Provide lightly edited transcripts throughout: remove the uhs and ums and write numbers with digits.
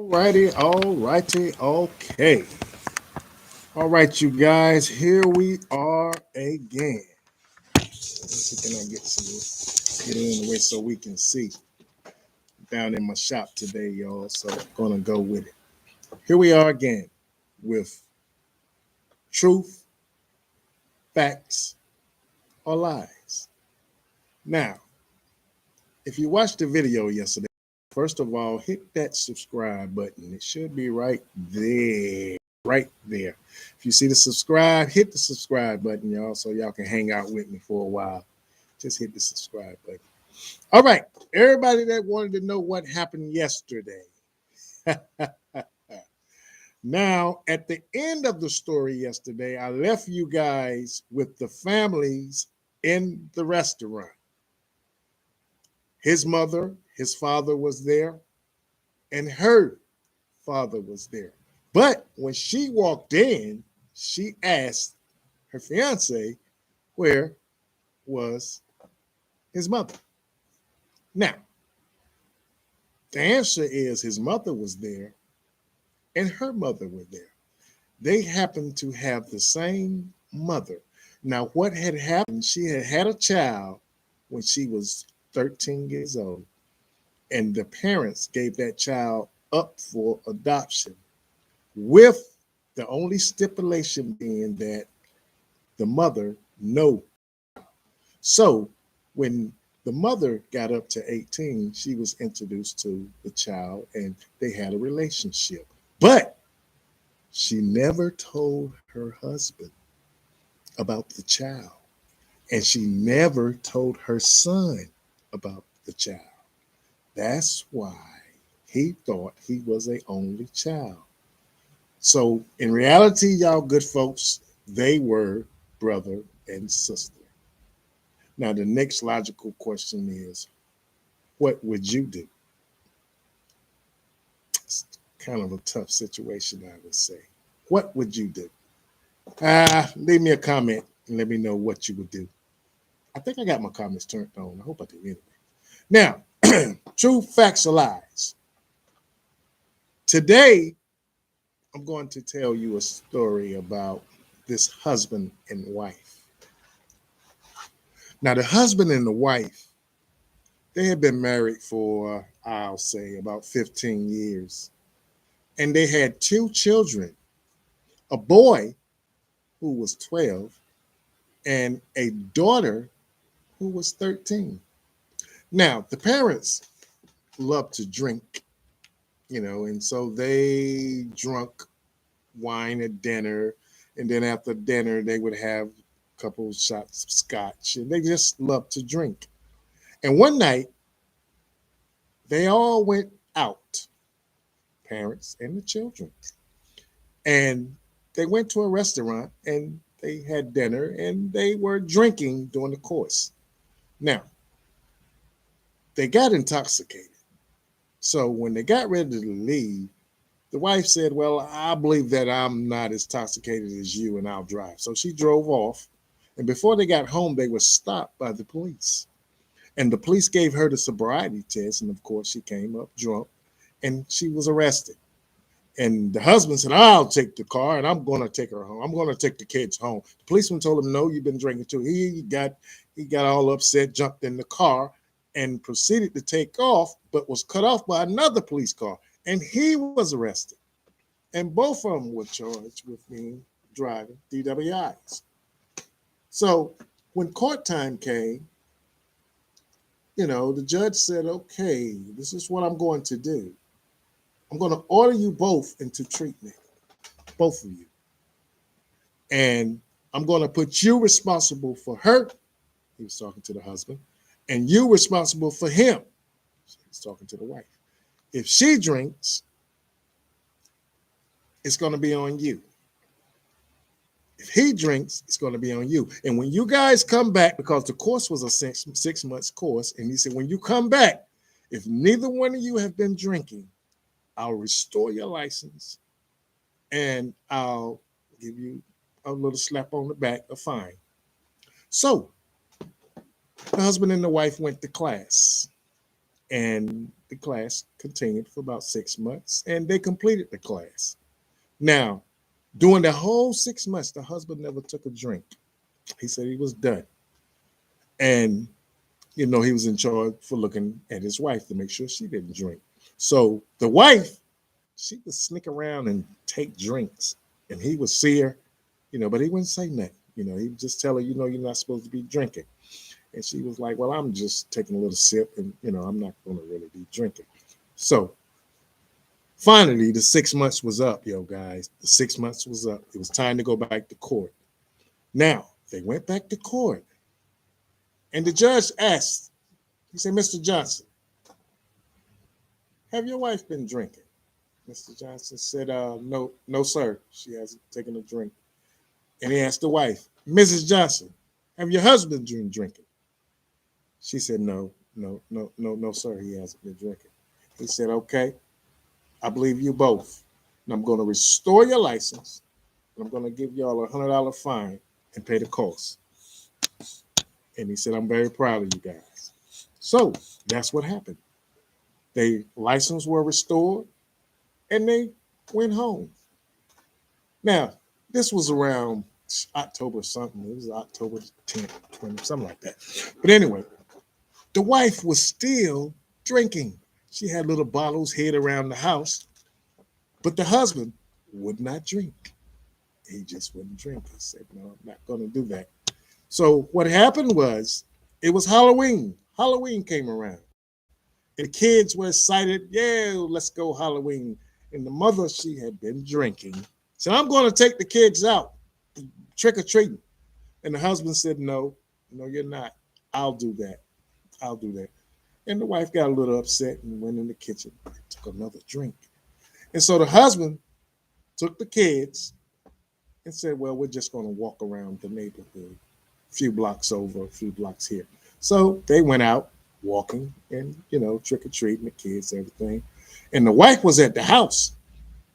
All righty, okay. All right, you guys, here we are again. Let's see, can I get it in the way so we can see down in my shop today, y'all? So I'm gonna go with it. Here we are again with truth, facts, or lies. Now, if you watched the video yesterday, first of all, hit that subscribe button. It should be right there. Right there. If you see the subscribe, hit the subscribe button, y'all, so y'all can hang out with me for a while. Just hit the subscribe button. All right. Everybody that wanted to know what happened yesterday. Now, at the end of the story yesterday, I left you guys with the families in the restaurant. His mother, his father was there, and her father was there. But when she walked in, she asked her fiance where was his mother. Now, the answer is his mother was there and her mother were there. They happened to have the same mother. Now, what had happened, she had had a child when she was 13 years old, and the parents gave that child up for adoption, with the only stipulation being that the mother know. So when the mother got up to 18, she was introduced to the child and they had a relationship. But she never told her husband about the child. And she never told her son about the child. That's why he thought he was a only child. So in reality, y'all good folks, they were brother and sister. Now, the next logical question is, what would you do? It's kind of a tough situation, I would say. What would you do? Leave me a comment and let me know what you would do. I think I got my comments turned on. I hope I do anyway. Now, true facts or lies. Today, I'm going to tell you a story about this husband and wife. Now, the husband and the wife, they had been married for, I'll say, about 15 years. And they had two children, a boy who was 12 and a daughter who was 13. Now, the parents loved to drink, and so they drunk wine at dinner. And then after dinner, they would have a couple of shots of scotch. And they just loved to drink. And one night, they all went out, parents and the children. And they went to a restaurant and they had dinner and they were drinking during the course. Now, they got intoxicated. So when they got ready to leave, the wife said, "Well, I believe that I'm not as intoxicated as you and I'll drive." So she drove off. And before they got home, they were stopped by the police. And the police gave her the sobriety test. And of course, she came up drunk and she was arrested. And the husband said, "I'll take the car and I'm going to take her home. I'm going to take the kids home." The policeman told him, "No, you've been drinking too." He got all upset, jumped in the car, and proceeded to take off, but was cut off by another police car. And he was arrested. And both of them were charged with being driving DWIs. So when court time came, the judge said, "Okay, this is what I'm going to do. I'm going to order you both into treatment, both of you. And I'm going to put you responsible for her." He was talking to the husband. "And you responsible for him." He's talking to the wife. "If she drinks, it's going to be on you. If he drinks, it's going to be on you. And when you guys come back," because the course was a 6 months course, and he said, "When you come back, if neither one of you have been drinking, I'll restore your license and I'll give you a little slap on the back, a fine." So the husband and the wife went to class. And the class continued for about 6 months, and they completed the class. Now, during the whole 6 months, the husband never took a drink. He said he was done. And, he was in charge for looking at his wife to make sure she didn't drink. So the wife, she would sneak around and take drinks. And he would see her, but he wouldn't say nothing. He would just tell her, you're not supposed to be drinking. And she was like, well, I'm just taking a little sip and, I'm not going to really be drinking. So finally, the 6 months was up, guys. The 6 months was up. It was time to go back to court. Now, they went back to court. And the judge asked, he said, Mr. Johnson, have your wife been drinking? Mr. Johnson said, no, no, sir. She hasn't taken a drink. And he asked the wife, Mrs. Johnson, have your husband been drinking? She said, no, no, no, no, no, sir. He hasn't been drinking. He said, okay, I believe you both. And I'm going to restore your license. And I'm going to give y'all $100 fine and pay the cost. And he said, I'm very proud of you guys. So that's what happened. Their license were restored and they went home. Now, this was around October something. It was October 10th, 20, something like that. But anyway, the wife was still drinking. She had little bottles hid around the house, but the husband would not drink. He just wouldn't drink. He said, no, I'm not going to do that. So what happened was, it was Halloween. Halloween came around. And the kids were excited. Yeah, let's go Halloween. And the mother, she had been drinking. Said, I'm going to take the kids out, trick-or-treating. And the husband said, no, you're not. I'll do that. I'll do that. And the wife got a little upset and went in the kitchen and took another drink. And so the husband took the kids and said, well, we're just going to walk around the neighborhood, a few blocks over, a few blocks here. So they went out walking and, trick-or-treating, the kids, everything. And the wife was at the house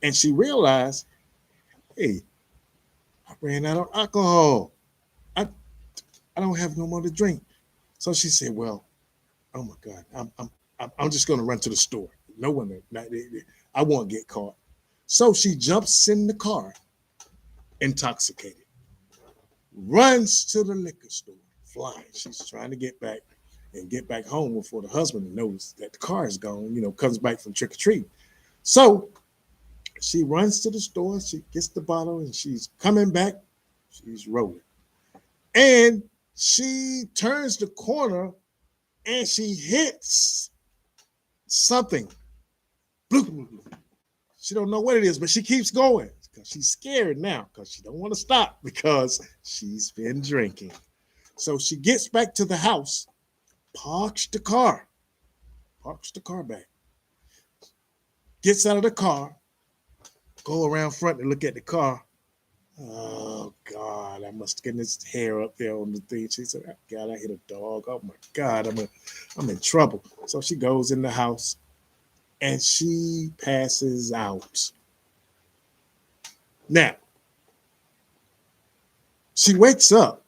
and she realized, hey, I ran out of alcohol. I don't have no more to drink. So she said, well, oh my God, I'm just going to run to the store. No one, I won't get caught. So she jumps in the car, intoxicated, runs to the liquor store, flying. She's trying to get back home before the husband knows that the car is gone, comes back from trick or treat. So she runs to the store, she gets the bottle, and she's coming back. She's rolling. And she turns the corner and she hits something. She don't know what it is, but she keeps going because she's scared now because she don't want to stop because she's been drinking. So she gets back to the house, parks the car back, gets out of the car, go around front and look at the car. Oh God, I must get his hair up there on the thing. She said, oh, God, I hit a dog. Oh my God, I'm in trouble. So she goes in the house and she passes out. Now, she wakes up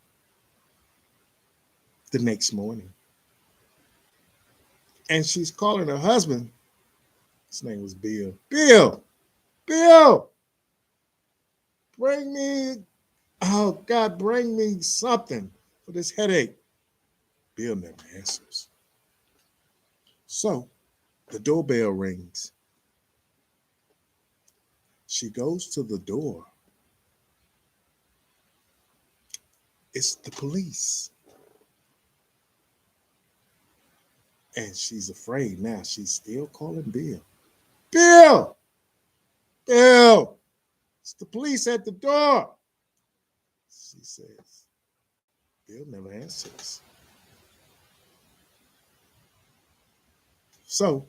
the next morning and she's calling her husband. His name was Bill. Bill, bring me, oh God, bring me something for this headache. Bill never answers. So the doorbell rings. She goes to the door. It's the police. And she's afraid now. She's still calling Bill. Bill! It's the police at the door. She says, Bill never answers. So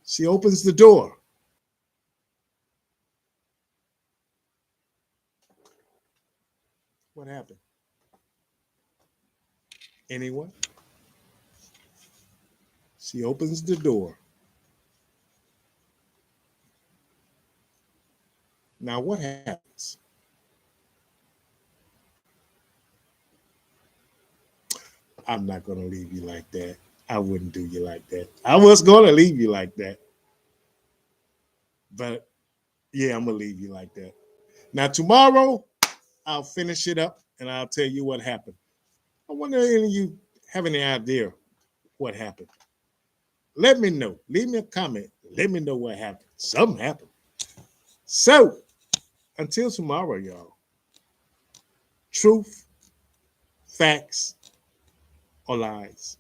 she opens the door. What happened? Anyone? She opens the door. Now what happens? I'm not going to leave you like that. I wouldn't do you like that. I was gonna leave you like that, but yeah, I'm gonna leave you like that. Now tomorrow I'll finish it up and I'll tell you what happened. I wonder if any of you have any idea what happened. Let me know. Leave me a comment. Let me know what happened. Something happened. So until tomorrow, y'all. Truth, facts, or lies.